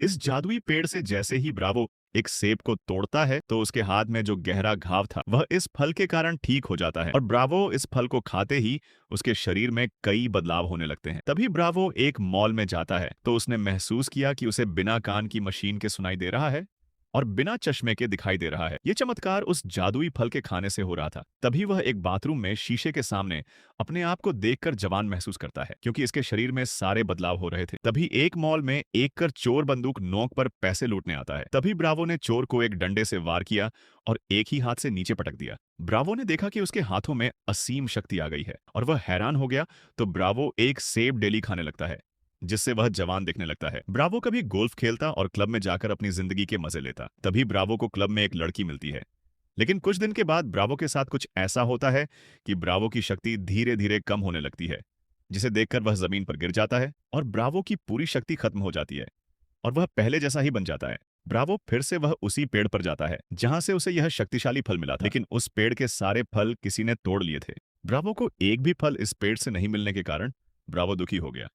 इस जादुई पेड़ से जैसे ही ब्रावो एक सेब को तोड़ता है तो उसके हाथ में जो गहरा घाव था वह इस फल के कारण ठीक हो जाता है और ब्रावो इस फल को खाते ही उसके शरीर में कई बदलाव होने लगते हैं। तभी ब्रावो एक मॉल में जाता है तो उसने महसूस किया कि उसे बिना कान की मशीन के सुनाई दे रहा है और बिना चश्मे के दिखाई दे रहा है। ये चमत्कार उस जादुई फल के खाने से हो रहा था। तभी वह एक बाथरूम में शीशे के सामने अपने आप को देखकर जवान महसूस करता है क्योंकि इसके शरीर में सारे बदलाव हो रहे थे। तभी एक मॉल में एक कर चोर बंदूक नोक पर पैसे लूटने आता है। तभी ब्रावो ने चोर को एक डंडे से वार किया और एक ही हाथ से नीचे पटक दिया। ब्रावो ने देखा कि उसके हाथों में असीम शक्ति आ गई है और वह हैरान हो गया। तो ब्रावो एक सेब डेली खाने लगता है जिससे वह जवान दिखने लगता है। ब्रावो कभी गोल्फ खेलता और क्लब में जाकर अपनी जिंदगी के मजे लेता। तभी ब्रावो को क्लब में एक लड़की मिलती है। लेकिन कुछ दिन के बाद ब्रावो के साथ कुछ ऐसा होता है कि ब्रावो की शक्ति धीरे धीरे कम होने लगती है, जिसे देखकर वह जमीन पर गिर जाता है और ब्रावो की पूरी शक्ति खत्म हो जाती है और वह पहले जैसा ही बन जाता है। ब्रावो फिर से वह उसी पेड़ पर जाता है जहां से उसे यह शक्तिशाली फल मिला था, लेकिन उस पेड़ के सारे फल किसी ने तोड़ लिए थे। ब्रावो को एक भी फल इस पेड़ से नहीं मिलने के कारण ब्रावो दुखी हो गया।